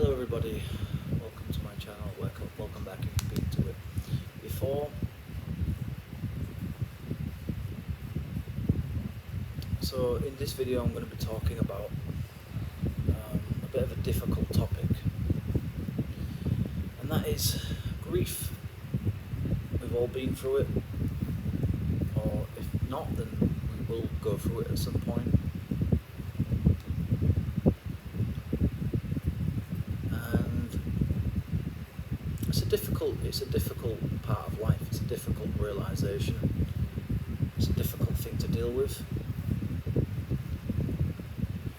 Hello everybody, welcome to my channel, welcome back if you've been to it before. So in this video I'm going to be talking about a bit of a difficult topic, and that is grief. We've all been through it, or if not then we will go through it at some point. It's a difficult part of life, it's a difficult realisation, it's a difficult thing to deal with,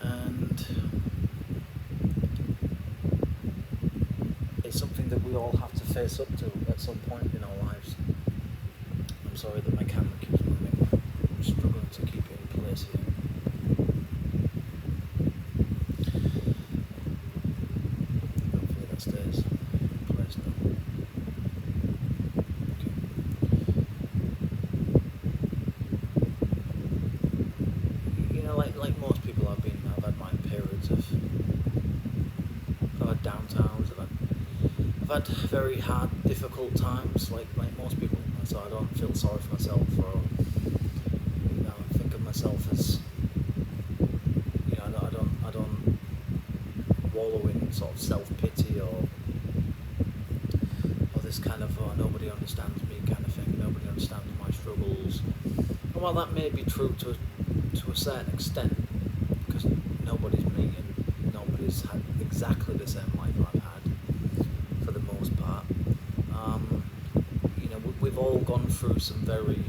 and it's something that we all have to face up to at some point in our lives. I'm sorry that my camera keeps moving, I'm struggling to keep it in place here. Hopefully that stays in place now. Like most people, I've had my periods of, I've had downtowns, I've had very hard, difficult times, like most people. So I don't feel sorry for myself, or think of myself as, I don't wallow in sort of self-pity or this kind of nobody understands me kind of thing. Nobody understands my struggles. And while that may be true to a certain extent, because nobody's me and nobody's had exactly the same life I've had for the most part. We've all gone through some very,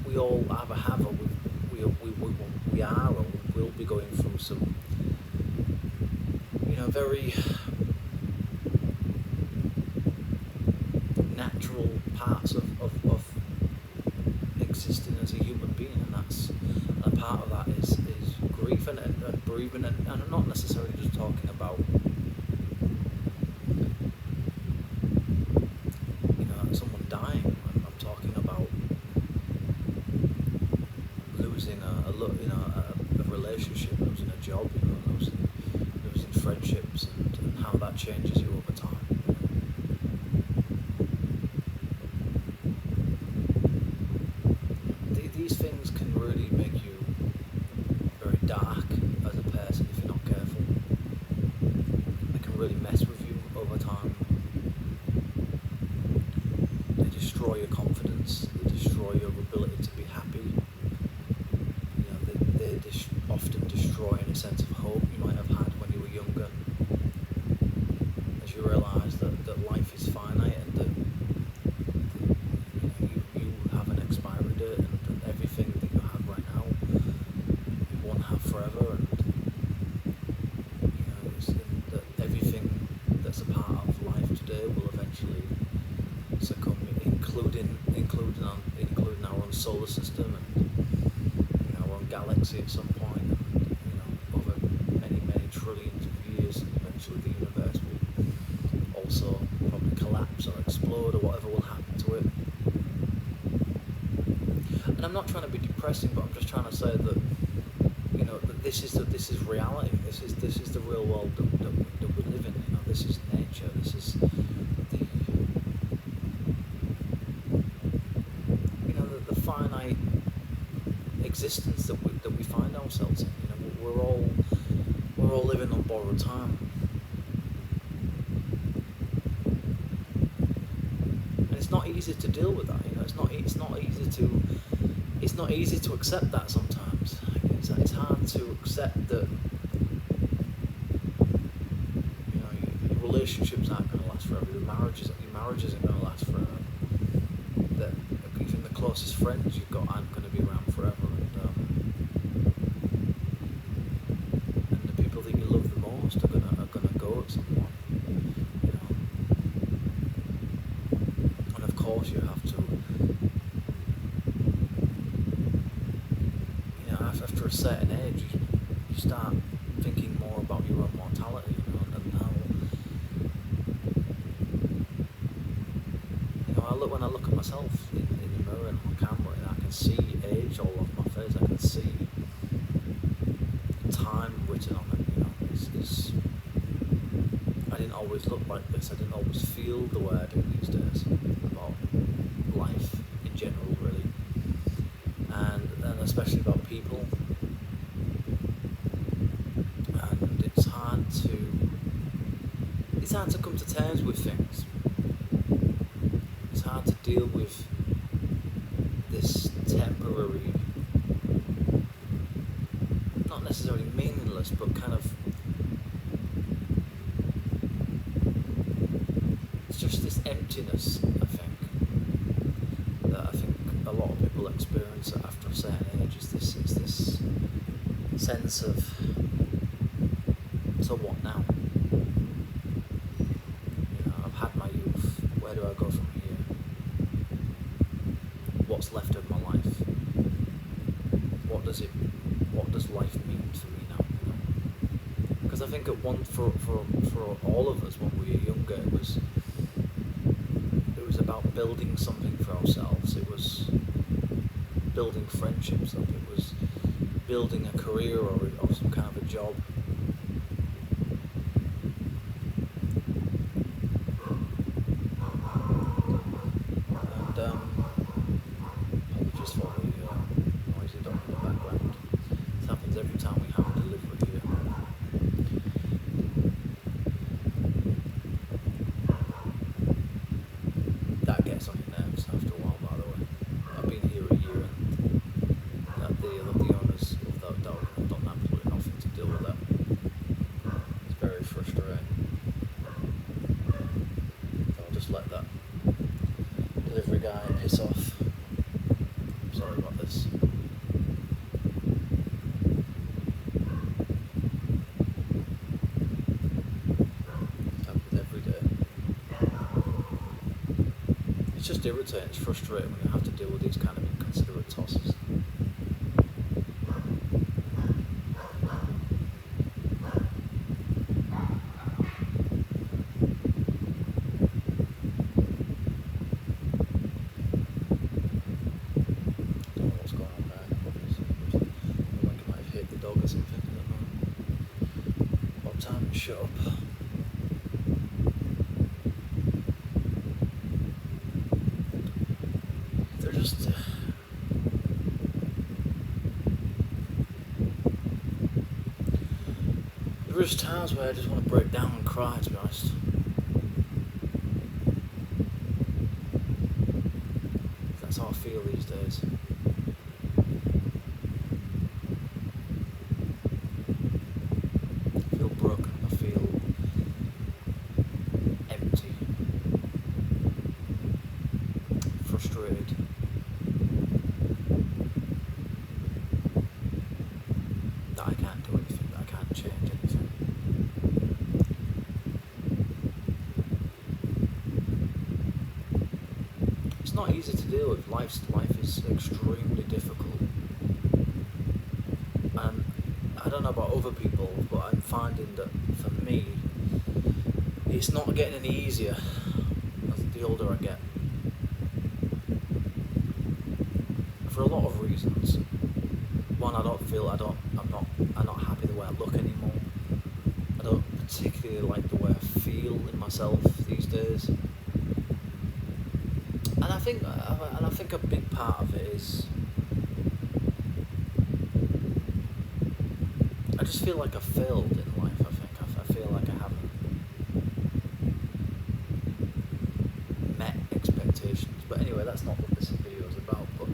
we all either have or we are or we will be going through some, very natural parts of existing as a human being, and a part of that is grief and bereavement, and I'm not necessarily just talking about someone dying. I'm talking about losing a relationship, losing a job, losing friendships, and how that changes you over time. These things can really make you very dark as a person if you're not careful. They can really mess with you over time. They destroy your confidence, they destroy your ability to be happy. They often destroy any sense of hope you might have had when you were younger, as you realise that life is finite and that you have an expiry date, and everything that you have right now you won't have forever, and that everything that's a part of life today will eventually succumb, including our own solar system and our own galaxy at some point, and over many trillions of years, eventually the universe will also probably collapse or explode or whatever will happen to it. And I'm not trying to be depressing, but I'm just trying to say that that this is reality. This is the real world that we live in. This is nature. This is the finite existence that we find ourselves in. We're all living on borrowed time. And it's not easy to deal with that. It's not easy to accept that sometimes. It's hard to accept that your relationships aren't going to last forever. Your marriage isn't going to last forever. That even the closest friends you've got aren't going to be around forever. And the people that you love the most are gonna go at some point. And of course you have to. After a certain age, you start thinking more about your own mortality, and how. When I look at myself in the mirror and on camera, and I can see age all over my face. I can see time written on it. It's always look like this. I didn't always feel the way I do these days about life in general, really, and especially about people. And it's hard to come to terms with things. It's hard to deal with this temporary, not necessarily meaningless, but kind of, it's just this emptiness, that I think a lot of people experience after a certain age. Is this sense of, so what now? I've had my youth, where do I go from here? What's left of my life? What does life mean for me now? Because I think for all of us when we were younger, it was about building something for ourselves. It was building friendships up. It was building a career or some kind of a job. Just for the noisy dog in the background. This happens every time we have a delivery here. That gets on your nerves after a while, by the way. I've been here a year and the owners of that dog have done absolutely nothing to deal with that. It's very frustrating. So I'll just let that delivery guy piss off. Sorry about this. It happens every day. It's just irritating, it's frustrating when you have to deal with these kind of inconsiderate tosses. Or something, I don't know. What time to shut up? They're just there is times where I just want to break down and cry, to be honest. That's how I feel these days. Broken, I feel empty, frustrated, that I can't do anything, that I can't change anything. It's not easy to deal with. Life is extremely difficult, and I don't know about other people, but I'm finding that for me, it's not getting any easier as the older I get. For a lot of reasons. One, I'm not happy the way I look anymore. I don't particularly like the way I feel in myself these days. And I think a big part of it is, I just feel like I've failed in life. I feel like I haven't met expectations. But anyway, that's not what this video is about. But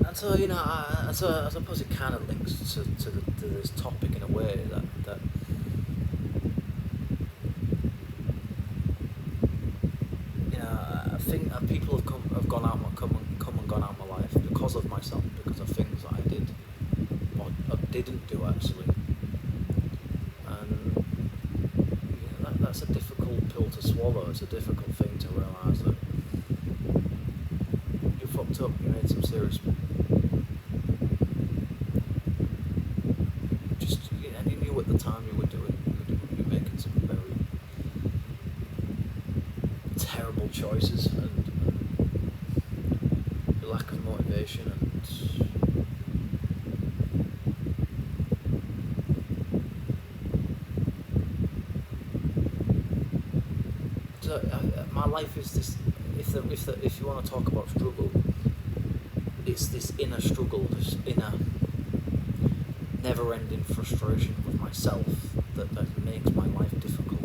and so, I suppose it kind of links to this topic in a way that I think people have come and gone out of my life because of myself, because of things that I did or didn't do actually, and that's a difficult pill to swallow. It's a difficult thing to realise that you fucked up, you made some serious, and you knew at the time you were making some very terrible choices, and your lack of motivation and my life is this. If you want to talk about struggle, it's this inner struggle, this inner never-ending frustration with myself that makes my life difficult.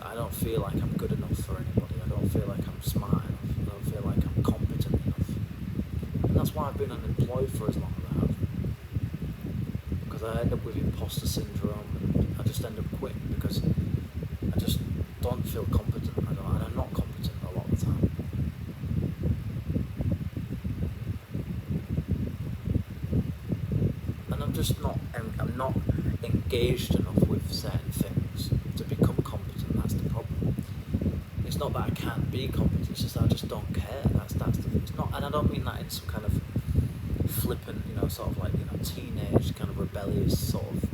I don't feel like I'm good enough for anybody. I don't feel like I'm smart enough. I don't feel like I'm competent enough. And that's why I've been unemployed for as long as I have. Because I end up with imposter syndrome, and I just end up quitting because I just don't feel competent. And I'm not competent a lot of the time. And I'm not engaged enough with certain things to become competent. That's the problem. It's not that I can't be competent, it's just that I just don't care. That's the thing. It's not, and I don't mean that in some kind of flippant, sort of like, teenage kind of rebellious sort of,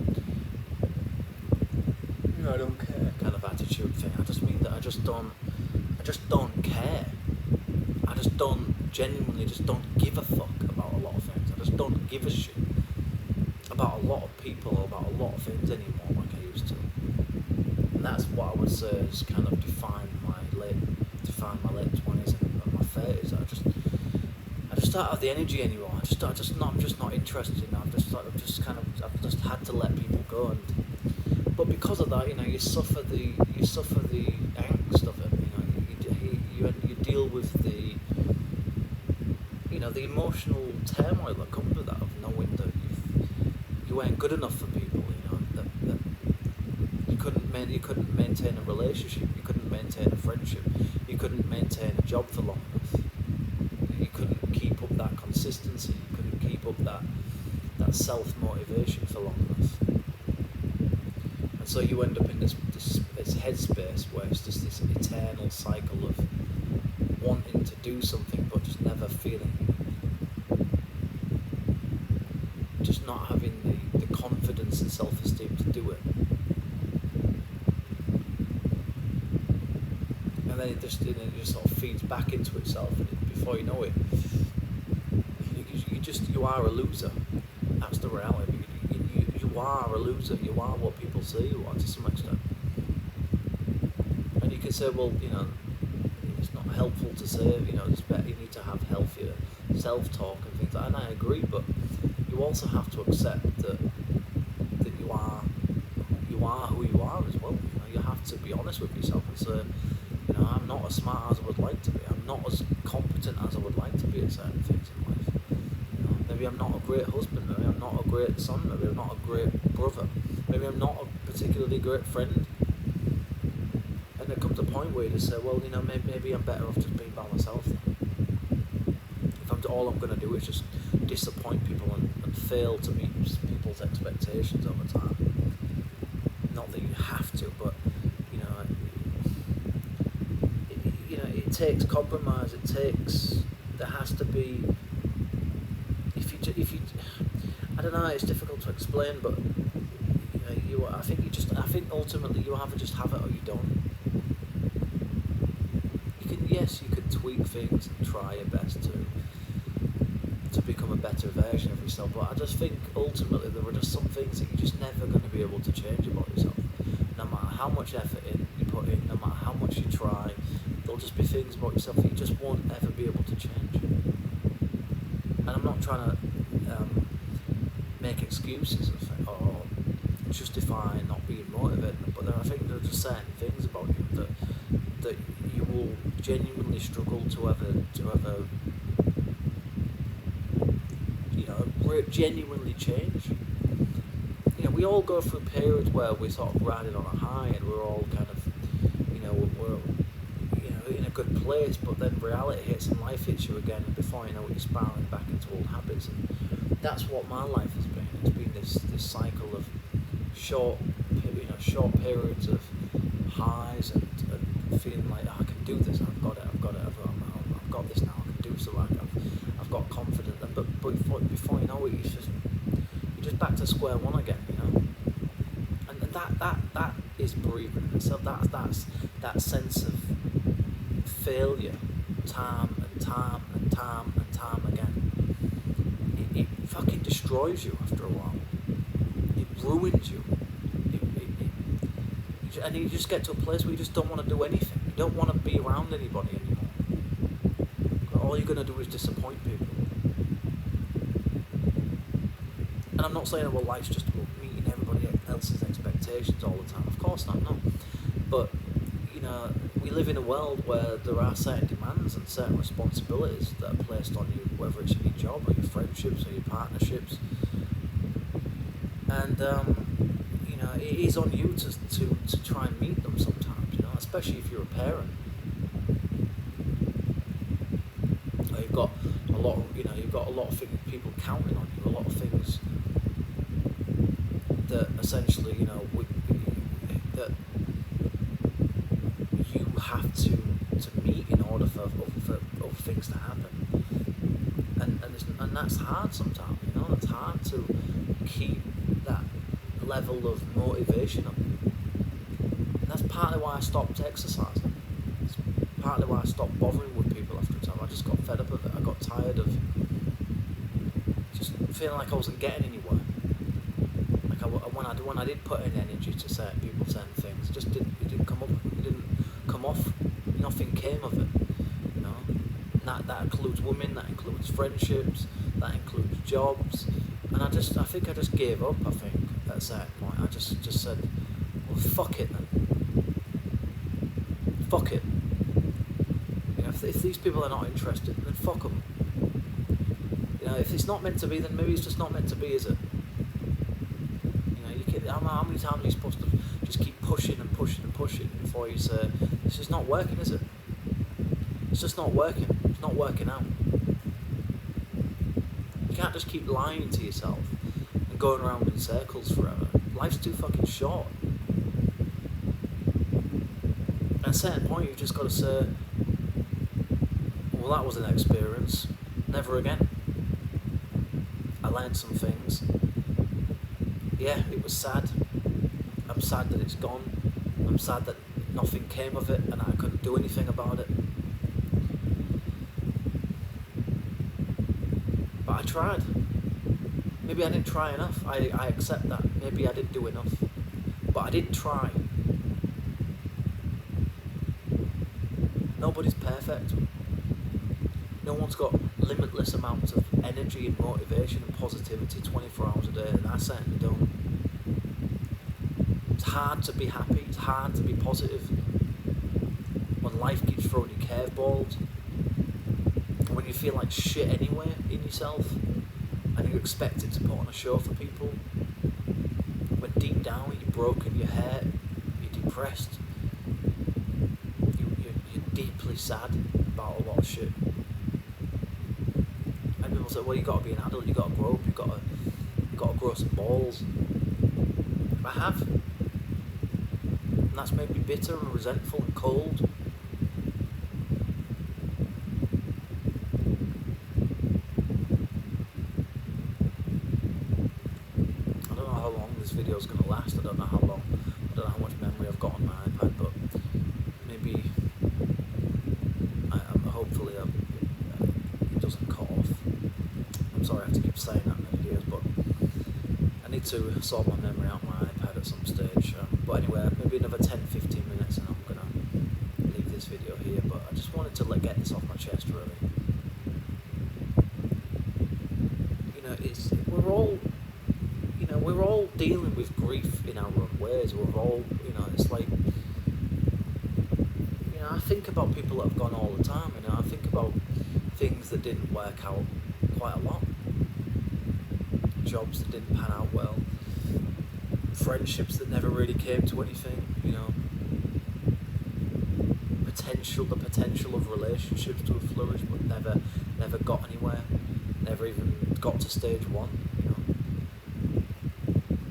I don't care kind of attitude thing. I just mean that I just don't care. I just genuinely don't give a fuck about a lot of things. I just don't give a shit about a lot of people or about a lot of things anymore like I used to. And that's what I would say has kind of defined my late 20s and my 30s. I just don't have the energy anymore. I'm just not interested. I've just had to let people go. But because of that, you suffer the angst of it. You deal with the the emotional turmoil that comes with that, of knowing that you weren't good enough for people. That you couldn't maintain a relationship. You couldn't maintain a friendship. You couldn't maintain a job for long enough. You couldn't keep up that consistency. You couldn't keep up that self-motivation for long enough. And so you end up in this headspace where it's just this eternal cycle of wanting to do something but just never feeling, just not having the confidence and self-esteem to do it. And then it just sort of feeds back into itself, and before you know it, you are a loser. That's the reality. You are a loser. You are what people say you are to some extent. And you can say, well, it's not helpful to say, it's better, you need to have healthier self-talk and things like that. And I agree, but you also have to accept that you are who you are as well. You have to be honest with yourself and say, I'm not as smart as I would like to be. I'm not as competent as I would like to be at certain things in life. Maybe I'm not a great husband. Maybe I'm not a great son. Maybe I'm not a great brother. Maybe I'm not a particularly great friend. And there comes a point where you just say, well, maybe I'm better off just being by myself then. If all I'm going to do is just disappoint people and fail to meet people's expectations over time. Not that you have to, but it takes compromise. There has to be. If you, I don't know. It's difficult to explain, but I think ultimately you either just have it or you don't. You could tweak things and try your best to become a better version of yourself, but I just think ultimately there are just some things that you're just never going to be able to change about yourself. No matter how much effort you put in, no matter how much you try, there'll just be things about yourself that you just won't ever be able to change. And I'm not trying to make excuses or justify not being motivated, but I think there are just certain things about you that you will genuinely struggle to ever genuinely change. We all go through periods where we're sort of riding on a high and we're all kind of, we're in a good place, but then reality hits and life hits you again, and before you know it, you're spiraling back into old habits. And that's what my life has been. It's been this cycle of short periods of highs and feeling like, I can do this, I've got got this now, I can do so, I've got confidence. But before you know it, you're just back to square one again, And that is bereavement. So that's that sense of failure, time again. It fucking destroys you after a while. It ruins you. And you just get to a place where you just don't want to do anything. You don't want to be around anybody anymore. All you're going to do is disappoint people. And I'm not saying, well, life's just about meeting everybody else's expectations all the time. Of course not, no. But, you know, we live in a world where there are certain demands and certain responsibilities that are placed on you, whether it's in your job or your friendships or your partnerships. And, you know, it is on you to try and meet them sometimes, you know, especially if you're a parent. You've got a lot of, you know, you've got a lot of people counting on you, a lot of things that essentially, you know, that you have to meet in order for things to happen, and that's hard sometimes, you know. It's hard to keep that level of motivation up. And that's partly why I stopped exercising. It's partly why I stopped bothering with people after a time. I just got fed up of it. I got tired of just feeling like I wasn't getting anywhere. Like when I did put in energy to certain people, certain things, it didn't come off. Nothing came of it, you know. And that includes women, that includes friendships, that includes jobs. And I think I just gave up. I think at a certain point, I just said, well, fuck it then. Fuck it. You know, if these people are not interested, then fuck them. You know, if it's not meant to be, then maybe it's just not meant to be, is it? How many times are you supposed to just keep pushing and pushing and pushing before you say, this is not working, is it? It's just not working. It's not working out. You can't just keep lying to yourself and going around in circles forever. Life's too fucking short. At a certain point, you've just got to say, well, that was an experience. Never again. I learned some things. Yeah, it was sad. I'm sad that it's gone. I'm sad that nothing came of it and I couldn't do anything about it. But I tried. Maybe I didn't try enough. I accept that. Maybe I didn't do enough. But I did try. Nobody's perfect. No one's got limitless amounts of energy and motivation and positivity 24 hours a day, and I certainly don't. It's hard to be happy, it's hard to be positive when life keeps throwing you curveballs, when you feel like shit anyway in yourself, and you expect it to put on a show for people, when deep down you're broken, you're hurt, you're depressed, you're deeply sad about a lot of shit. And people say, well, you got to be an adult, you got to grow up, you got to grow some balls. I have, and that's made me bitter and resentful and cold. I don't know how long this video is going to last. I don't know how much memory I've got on my iPad, but maybe hopefully it doesn't cut off. I'm sorry I have to keep saying that in the videos, but I need to sort my memory out on my iPad at some stage. But anyway, maybe another 10-15 minutes and I'm going to leave this video here, but I just wanted to get this off my chest, really. You know, we're all dealing with grief in our own ways. We're all, you know, it's like, you know, I think about people that have gone all the time, you know, I think about things that didn't work out quite a lot. Jobs that didn't pan out well. Friendships that never really came to anything, you know. The potential of relationships to have flourished, but never got anywhere. Never even got to stage one, you know.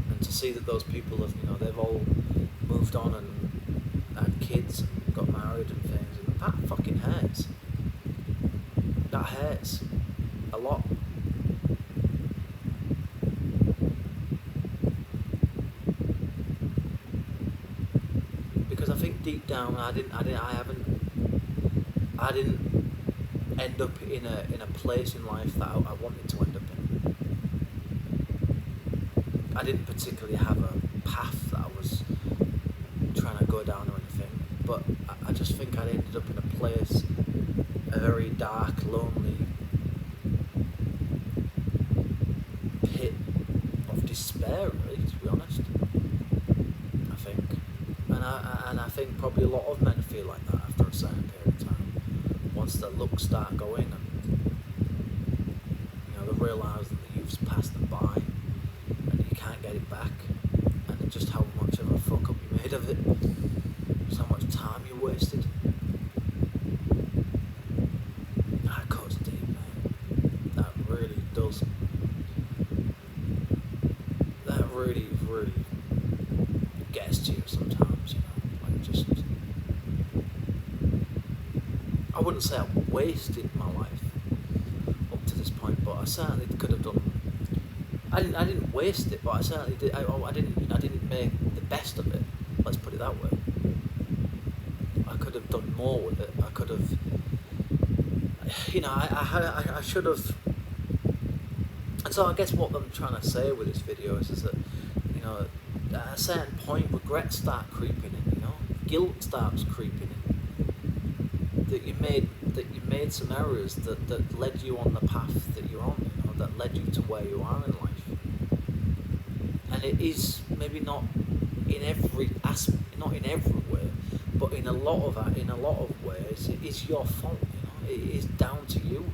And to see that those people have, you know, they've all moved on and had kids and got married and things, and that fucking hurts. That hurts a lot. Because I think deep down I didn't end up in a place in life that I wanted to end up in. I didn't particularly have a path that I was trying to go down or anything. but I just think I'd ended up in a place, a very dark, lonely pit of despair, really, to be honest. I think, and I think probably a lot of men feel like that after a certain period of time. Once their looks start going, and they realise that the youth's passed them by, and you can't get it back, and just how much of a fuck up you made of it, just how much time you wasted. That cuts deep, man. That really does. That really, really gets to you sometimes, like just. I wouldn't say I wasted my life up to this point, but I certainly could have done. I didn't waste it, but I certainly did. I didn't make the best of it. Let's put it that way. I could have done more with it. I could have. I should have. And so I guess what I'm trying to say with this video is that, at a certain point, regrets start creeping in. Guilt starts creeping in. That you made some errors that led you on the path that you're on. That led you to where you are in life. And it is maybe not in every aspect, not in every way, but in a lot of ways, it is your fault. It is down to you.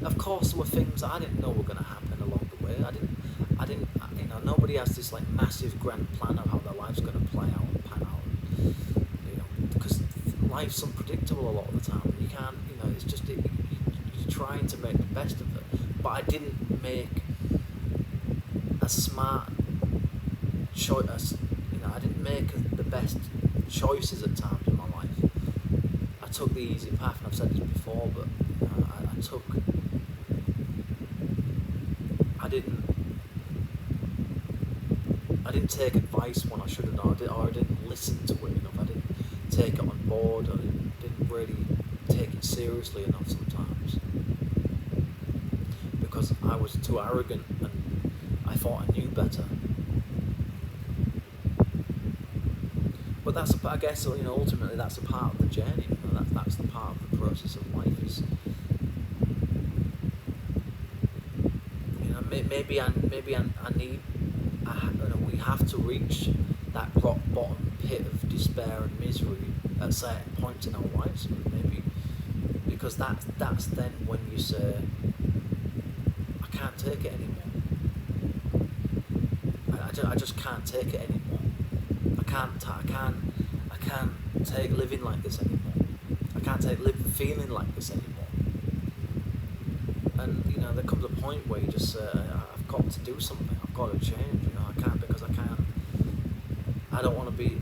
Of course, there were things I didn't know were going to happen along the way. I didn't. Nobody has this like massive grand plan of how their life's going to play out and pan out. Because life's unpredictable a lot of the time. You can't. It's just you're trying to make the best of it. But I didn't make a smart choice. I didn't make the best choices at times in my life. I took the easy path, and I've said this before, but I didn't take advice when I should have done, or I didn't listen to it enough. I didn't take it on board. I didn't really take it seriously enough sometimes. Because I was too arrogant and I thought I knew better. But I guess ultimately that's a part of the journey. That's the part of the process of life. Is maybe I need. We have to reach that rock bottom pit of despair and misery at certain points in our lives. Maybe because that's then when you say, I can't take it anymore. I just can't take it anymore. I can't take living like this anymore. I can't take feeling like this anymore. And there comes a point where you just say, I've got to do something. I've got to change. I can't because I can't. I don't want to be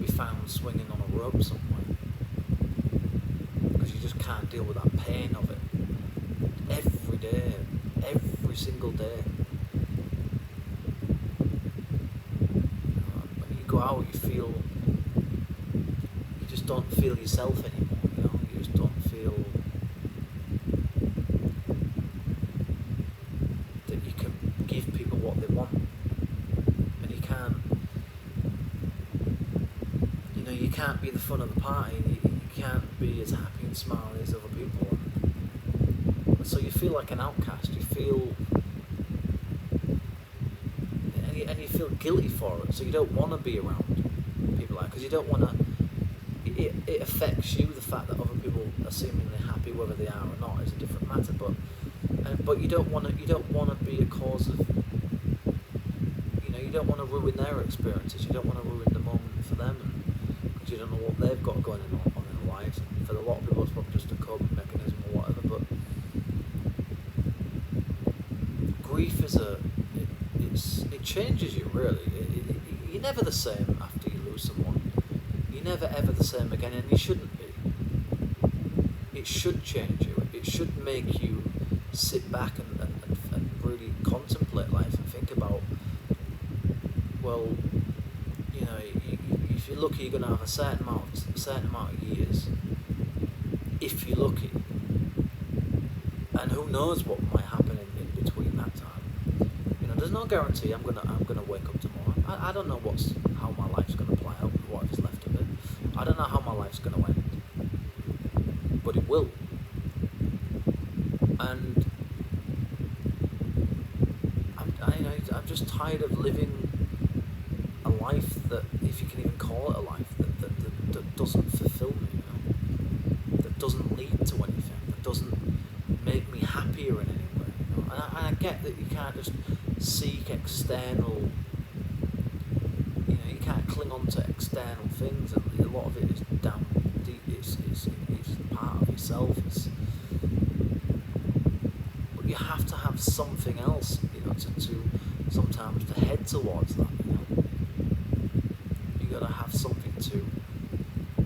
found swinging on a rope somewhere. Because you just can't deal with that pain of it every day, every single day. When you go out, you just don't feel yourself anymore. You just don't feel that you can give people what they want, and you can't. You can't be the fun of the party. You can't be as happy and smiley as other people. And so you feel like an outcast. You feel. And you feel guilty for it, so you don't want to be around people like, because you don't want to. It affects you. The fact that other people are seemingly happy, whether they are or not, is a different matter. But you don't want to. You don't want to be a cause of. You don't want to ruin their experiences. You don't want to ruin the moment for them, because you don't know what they've got going on in their lives. And for a lot of people, it's probably just a coping mechanism or whatever. But grief is it changes you really. You're never the same after you lose someone. You're never ever the same again, and you shouldn't be. It should change you. It should make you sit back and really contemplate life and think about, well, if you're lucky, you're going to have a certain amount of years, if you're lucky, and who knows what might happen in between that time. There's no guarantee I'm gonna wake up tomorrow. I don't know how my life's gonna play out, whatever's left of it. I don't know how my life's going to end, but it will. And I'm just tired of living a life that, if you can even call it a life, that doesn't fulfill me, that doesn't lead to anything, that doesn't make me happier in any way. And I get that you can't just seek external, you can't cling on to external things, and a lot of it is down deep, it's part of yourself. But you have to have something else, to sometimes to head towards that. You gotta have something to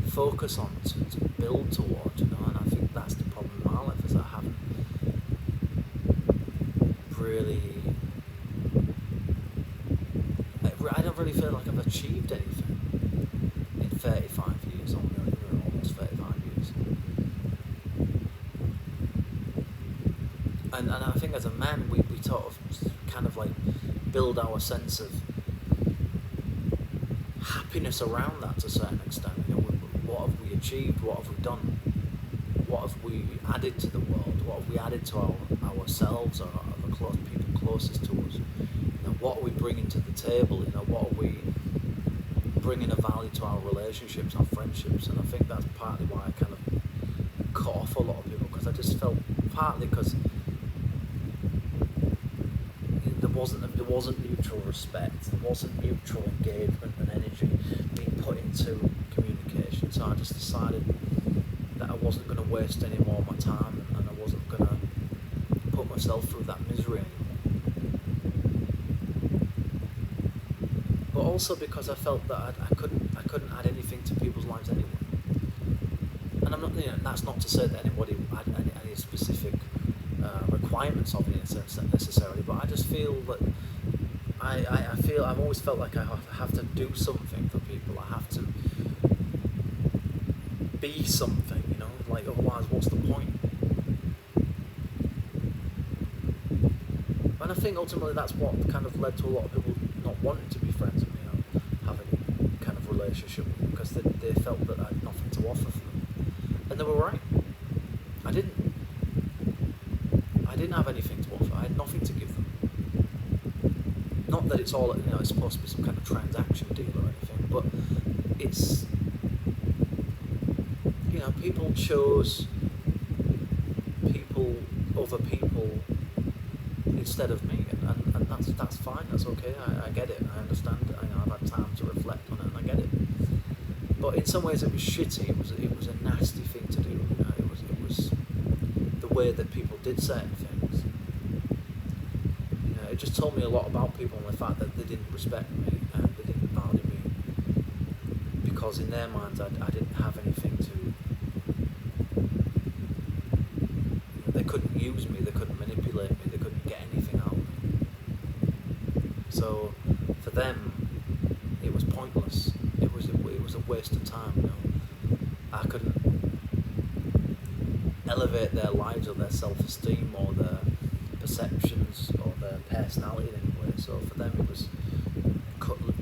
focus on, to build towards, and I think that's the problem in my life, is I haven't really, I don't really feel like I've achieved anything in 35 years, almost 35 years. And I think as a man, we sort of kind of like build our sense of happiness around that to a certain extent. What have we achieved? What have we done? What have we added to the world? What have we added to ourselves or the people closest to us? What are we bringing to the table? What are we bringing of value to our relationships, our friendships? And I think that's partly why I kind of cut off a lot of people, because I just felt, partly because there wasn't mutual respect, there wasn't mutual engagement and energy being put into communication. So I just decided that I wasn't going to waste any more of my time, and I wasn't going to put myself through that misery anymore. But also because I felt that I couldn't add anything to people's lives anyway. And I'm not, that's not to say that anybody had any specific requirements of it necessarily, but I just feel that I've always felt like I have to do something for people. I have to be something, like otherwise what's the point? And I think ultimately that's what kind of led to a lot of people not wanting to be friends with me, having kind of relationship with me, because they felt that I had nothing to offer for them. And they were right. I didn't have anything to offer. I had nothing to give them. Not that it's all, it's supposed to be some kind of transaction deal or anything, but it's, people chose other people instead of me, and that's fine, that's okay, I get it, I understand it, I've had time to reflect on it, and I get it. But in some ways it was shitty, it was a nasty thing to do, it was the way that people did certain things. It just told me a lot about people, and the fact that they didn't respect me and they didn't value me, because in their minds I didn't have anything to, they couldn't use me, they couldn't manipulate me, they couldn't get anything out of me. So for them it was pointless, it was a waste of time. I couldn't elevate their lives or their self-esteem or their perceptions or their personality in any way. So for them it was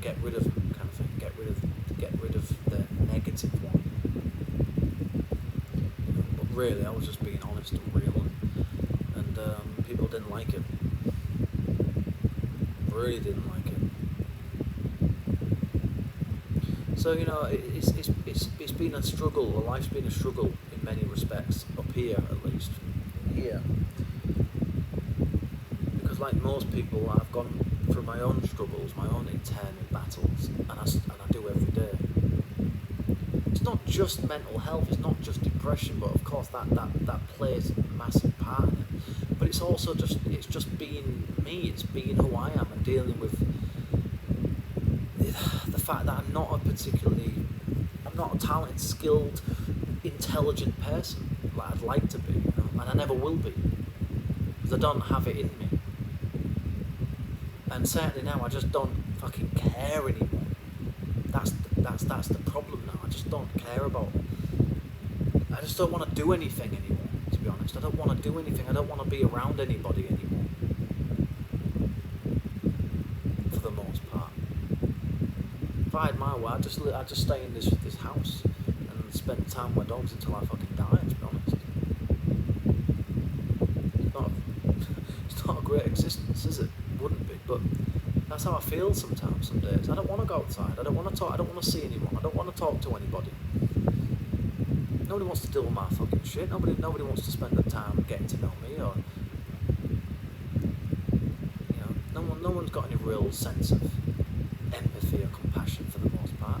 get rid of them kind of thing, get rid of the negative one. But really I was just being honest and real, and people didn't like it. Really didn't like it. So it's been a struggle. Life's been a struggle in many respects, up here at least. Here, because like most people, I've gone through my own struggles, my own internal battles, and I do every day. It's not just mental health, it's not just depression, but of course that plays a massive part in it. But it's also just being me, it's being who I am, and dealing with the fact that I'm not a talented, skilled, intelligent person like I'd like to be, and I never will be, because I don't have it in me. And certainly now I just don't fucking care anymore. That's the problem now. I just don't care about it. I just don't want to do anything anymore, to be honest. I don't want to do anything. I don't want to be around anybody anymore, for the most part. If I had my way, I'd just stay in this house. spend time with my dogs until I fucking die, to be honest. It's not a great existence, is it? Wouldn't be, but that's how I feel sometimes, some days. I don't want to go outside, I don't want to talk, I don't want to see anyone, I don't want to talk to anybody. Nobody wants to deal with my fucking shit, nobody wants to spend the time getting to know me, or no one's got any real sense of empathy or compassion for the most part.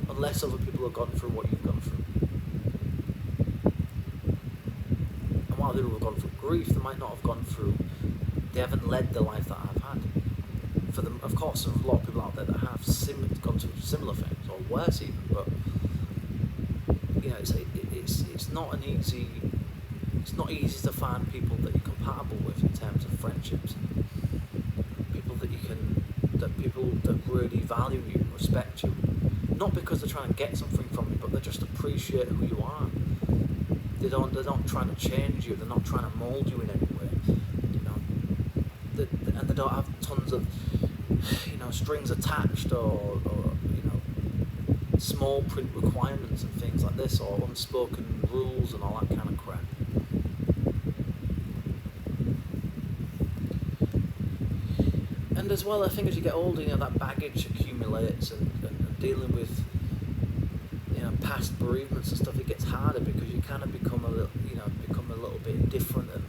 Unless other people have gone through what you've gone through. And while people have gone through grief, they might not have gone through, they haven't led the life that I've had. For them, of course, there are a lot of people out there that have gone through similar things, or worse even, but it's not an easy, it's not easy to find people that you're compatible with in terms of friendships. People that really value you, respect you, not because they're trying to get something from you, but they just appreciate who you are. They're not trying to change you, they're not trying to mould you in any way, and they don't have tons of strings attached or small print requirements and things like this, or unspoken rules and all that kind of crap. And as well, I think as you get older, that baggage accumulates, and dealing with past bereavements and stuff, it gets harder because you kind of become a little bit different, and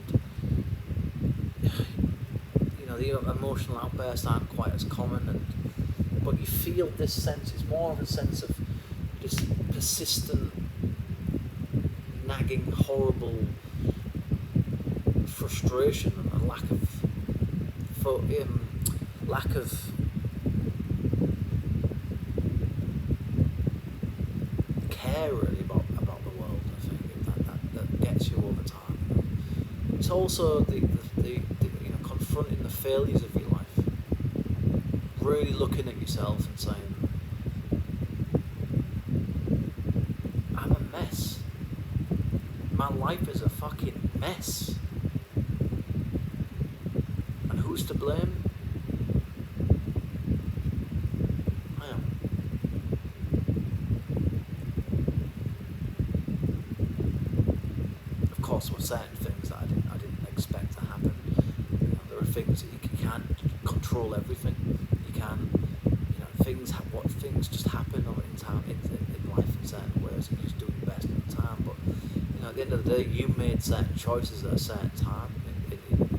the emotional outbursts aren't quite as common, but you feel this sense. It's more of a sense of just persistent, nagging, horrible frustration and lack of care really about the world. I think that gets you over time. It's also the confronting the failures of your life, really looking at yourself and saying, I'm a mess. My life is a fucking mess. And who's to blame? With certain things that I didn't expect to happen. There are things that you can't control everything. You can, things just happen in life in certain ways, and you just do your best at the time. But at the end of the day, you made certain choices at a certain time in your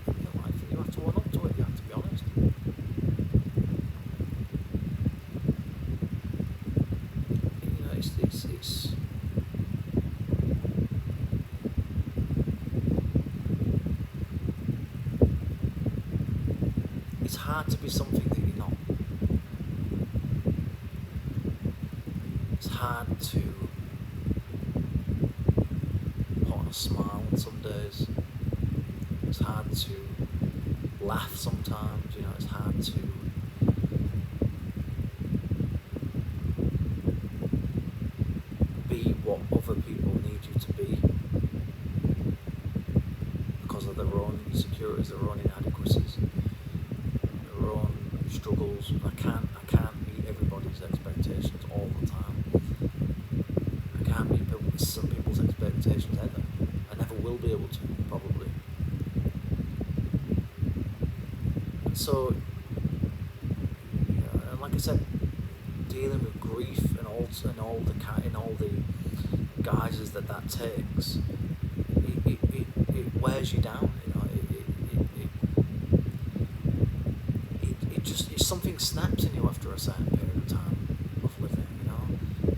life, and you have to own up to it. You have to be honest. It's hard to be something that you're not. It's hard to put on a smile some days. It's hard to laugh sometimes, it's hard to be what other people need you to be because of their own insecurities, their own inadequacies, their own struggles. I can't meet everybody's expectations all the time. I can't meet some people's expectations ever. I never will be able to, probably. And so, like I said, dealing with grief and all the guises that takes, it wears you down. It's something snaps in you after a certain period of time of living.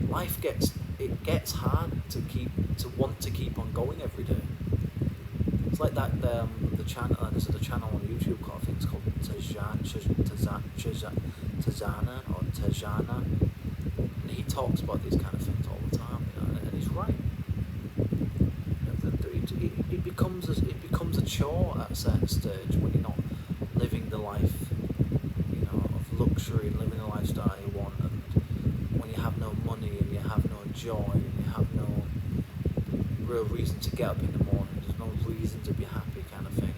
Life gets hard to want to keep on going every day. It's like that the channel. There's a channel on YouTube called, I think it's called Tejana, and he talks about these kind of things all the time, and he's right. It becomes a chore at a certain stage when you're not living the life, of luxury and living the lifestyle you want, and when you have no money and you have no joy and you have no real reason to get up in the morning. There's no reason to be happy, kind of thing.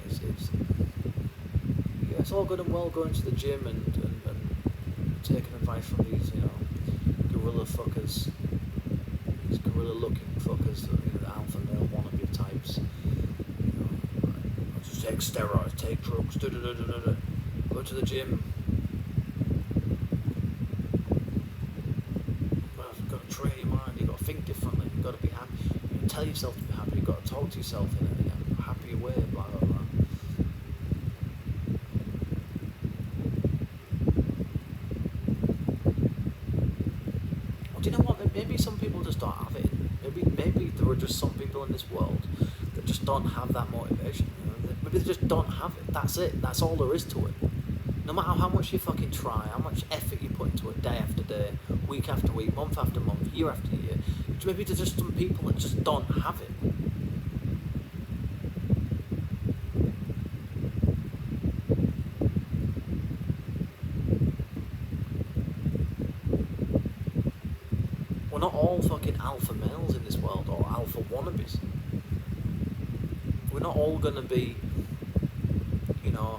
It's all good and well going to the gym and taking advice from these, guerrilla fuckers I'm really looking for, because the alpha male wannabe types, I'll just take steroids, take drugs, go to the gym. You've got to train your mind, you've got to think differently, you've got to be happy, tell yourself to be happy, you've got to talk to yourself in a happy way, blah blah blah. Do you know what? Maybe some people just don't have it. Maybe there are just some people in this world that just don't have that motivation. Maybe they just don't have it. That's it. That's all there is to it. No matter how much you fucking try, how much effort you put into it, day after day, week after week, month after month, year after year, maybe there's just some people that just don't have it. We're not all fucking alpha males in this world, or alpha wannabes. We're not all going to be,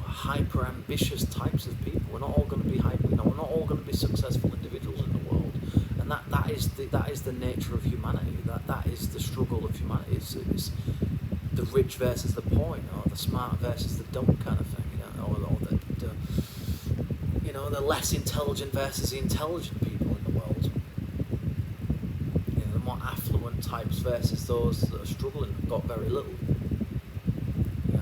hyper ambitious types of people. We're not all going to be we're not all going to be successful individuals in the world. And that is the nature of humanity. That is the struggle of humanity. It's the rich versus the poor, or the smart versus the dumb kind of thing, or the less intelligent versus the intelligent people in the world. The more affluent types versus those that are struggling and got very little.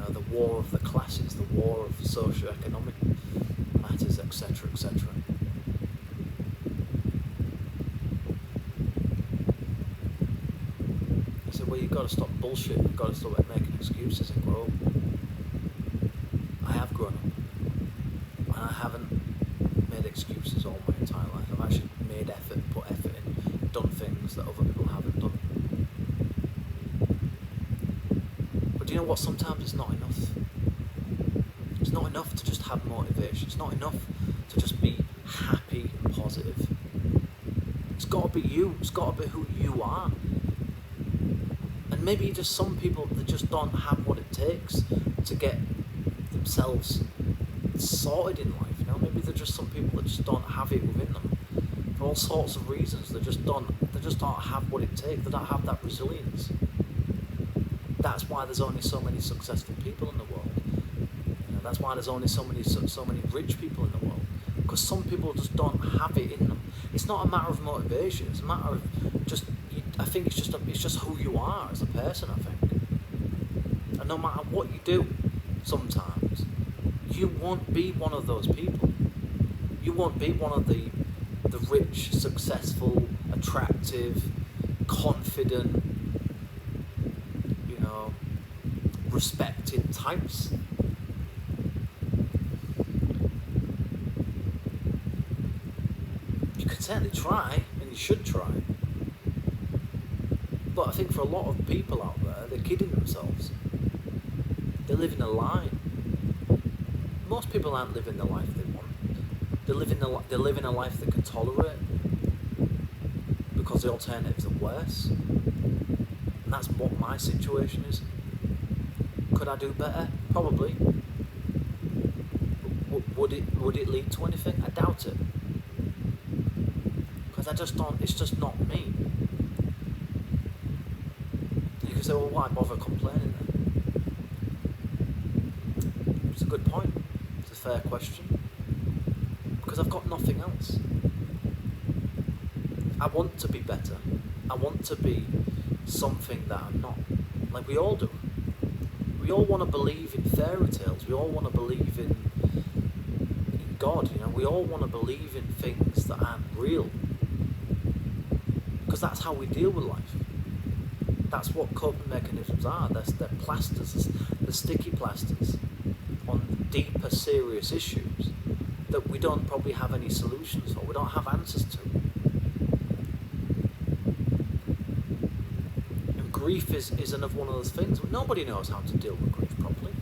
The war of the classes, the war of socio-economic matters, etc., etc. So, well, you've got to stop bullshit. You've got to stop making excuses and grow. I have grown up, and I haven't made excuses all my entire life. I've actually made effort, put effort in, done things that other people haven't done. But do you know what? Sometimes it's not enough. It's not enough to just have motivation. It's not enough to just be happy and positive. It's got to be you. It's got to be who you are. And maybe just some people that just don't have what it takes to get themselves sorted in life. Maybe there's just some people that just don't have it within them for all sorts of reasons. They just don't have what it takes. They don't have that resilience. That's why there's only so many successful people in the world. That's why there's only so many rich people in the world, because some people just don't have it in them. It's not a matter of motivation. It's a matter of just. I think it's just who you are as a person. I think, and no matter what you do, sometimes you won't be one of those people. You won't be one of the rich, successful, attractive, confident, respected types. You can certainly try, and you should try. But I think for a lot of people out there, they're kidding themselves. They're living a lie. Most people aren't living the life they want. They're living a life they can tolerate, because the alternatives are worse. And that's what my situation is. Could I do better? Probably. Would it lead to anything? I doubt it. Because it's just not me. You can say, well, why bother complaining then? It's a good point. It's a fair question. Because I've got nothing else. I want to be better. I want to be something that I'm not. Like we all do. We all want to believe in fairy tales. We all want to believe in God. We all want to believe in things that aren't real. Because that's how we deal with life. That's what coping mechanisms are. They're plasters, they're sticky plasters on deeper, serious issues that we don't probably have any solutions for. We don't have answers to. And grief is another one of those things. Nobody knows how to deal with grief properly.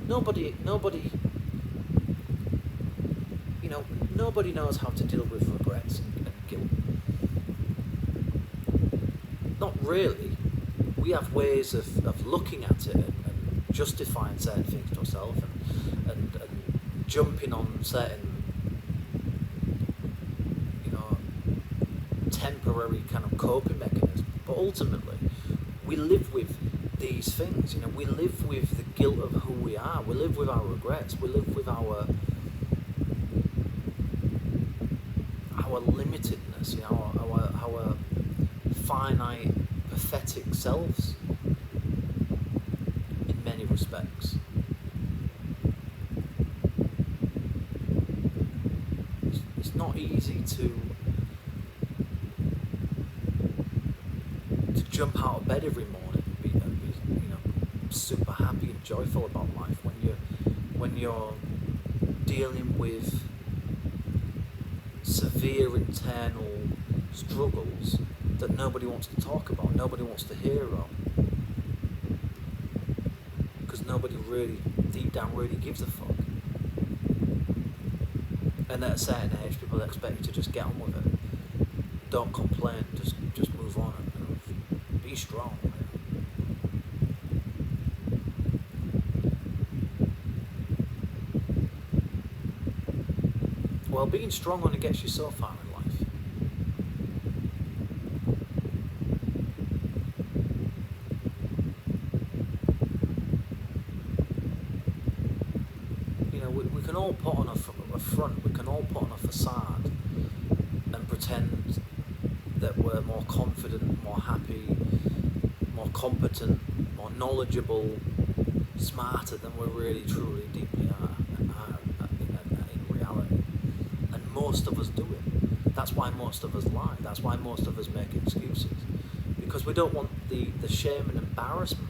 Nobody knows how to deal with regrets and guilt. Not really. We have ways of looking at it and justifying certain things to ourselves and jumping on certain temporary kind of coping mechanism. But ultimately, we live with these things. We live with the guilt of who we are. We live with our regrets. We live with our limitedness, our finite, pathetic selves in many respects. It's not easy to jump out of bed every morning and be super happy and joyful about life when you're dealing with severe internal struggles that nobody wants to talk about, nobody wants to hear about, because nobody really, deep down, really gives a fuck. And at a certain age, people expect you to just get on with it. Don't complain, just move on and be strong. Well, being strong only gets you so far in life. We can all put on a front, we can all put on a facade and pretend that we're more confident, more happy, more competent, more knowledgeable, smarter than we really truly deeply are in reality. And most of us do it. That's why most of us lie. That's why most of us make excuses. Because we don't want the shame and embarrassment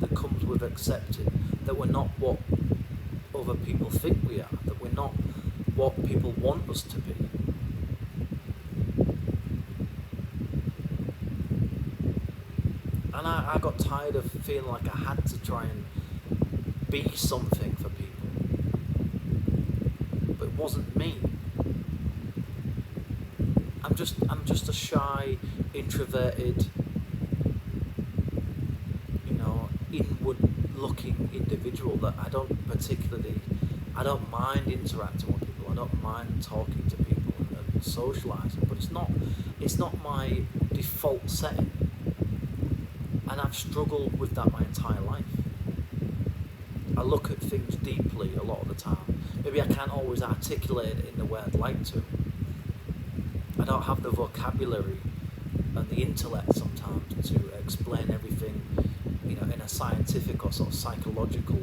that comes with accepting that we're not what other people think we are, that we're not what people want us to be. And I got tired of feeling like I had to try and be something for people. But it wasn't me. I'm just a shy, introverted, inward-looking individual that I don't mind interacting with people. I don't mind talking to people and socialising. But it's not my default setting. And I've struggled with that my entire life. I look at things deeply a lot of the time. Maybe I can't always articulate it in the way I'd like to. I don't have the vocabulary and the intellect sometimes to explain everything, in a scientific or sort of psychological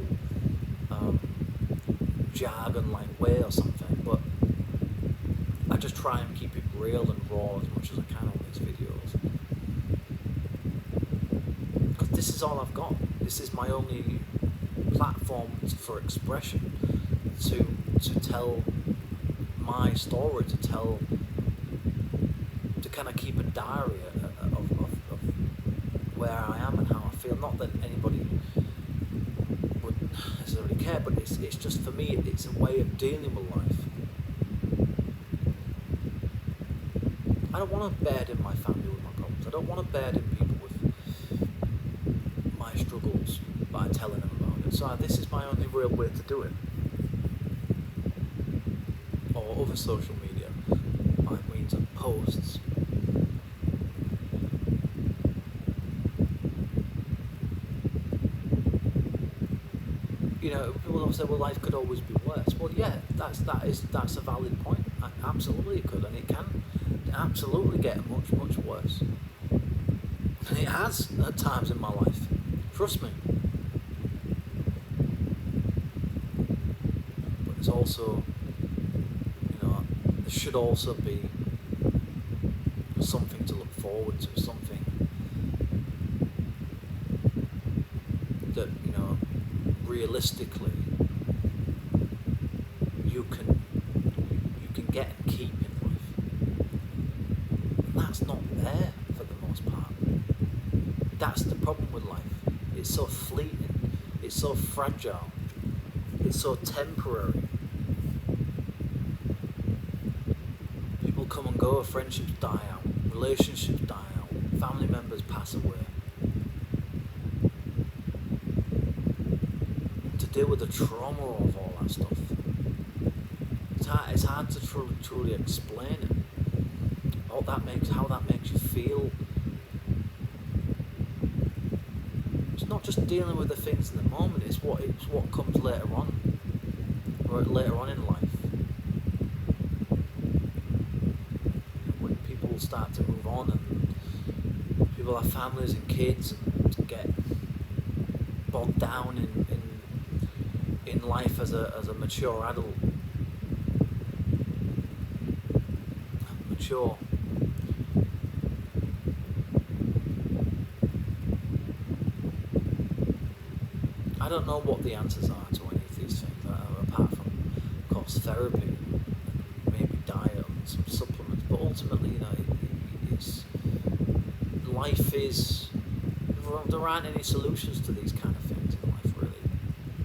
jargon-like way or something. But I just try and keep it real and raw as much as I can on these videos. Because this is all I've got. This is my only platform for expression, to tell my story, to kind of keep a diary of where I am and how I feel. Not that anybody would necessarily care, but it's just, for me, it's a way of dealing with life. I don't want to burden my family with my problems. I don't want to burden people with my struggles by telling them about it. So this is my only real way to do it. Or other social media, by means of posts. People will say, well, life could always be worse. Well, yeah, that's a valid point. Absolutely it could, and it can absolutely get much, much worse. And it has at times in my life. Trust me. But it's also, there should also be something to look forward to, something that, realistically you can get and keep in life. And that's not there for the most part. That's the problem with life. It's so fleeting, it's so fragile, it's so temporary. People come and go, friendships die out, relationships die out, family members pass away. Deal with the trauma of all that stuff. It's hard to truly explain it. how that makes you feel. It's not just dealing with the things in the moment, it's what comes later on, or later on in life. When people start to move on and people have families and kids and get bogged down in life as a mature adult. Mature. I don't know what the answers are to any of these things, apart from, of course, therapy, maybe diet and some supplements. But ultimately, it's life is. There aren't any solutions to these kind of things in life, really.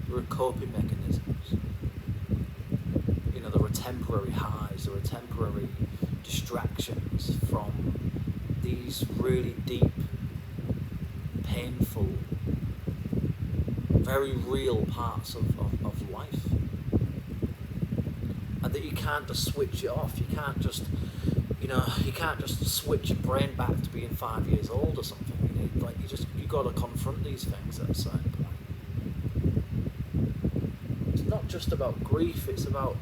There are coping mechanisms. There are temporary highs. There are temporary distractions from these really deep, painful, very real parts of life, and that you can't just switch it off. You can't just switch your brain back to being 5 years old or something. You got to confront these things at a certain point. It's not just about grief. It's about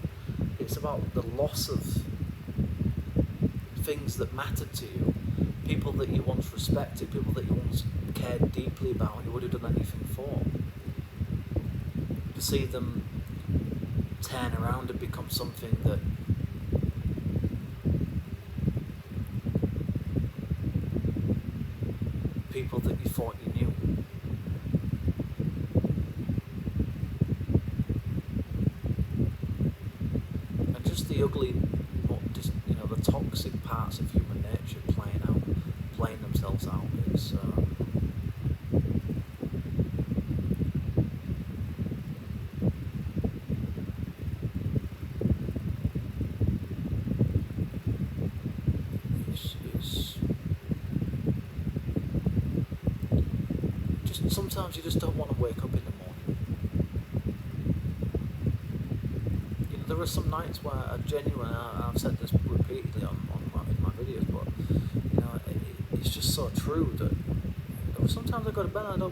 the loss of things that mattered to you, people that you once respected, people that you once cared deeply about, and you would have done anything for. To see them turn around and become something that people that you thought you knew. And just the ugly, the toxic parts of human nature playing themselves out. Sometimes you just don't want to wake up in the morning. There are some nights where I genuinely, I've said this repeatedly in my videos, but it's just so true that sometimes I go to bed and I don't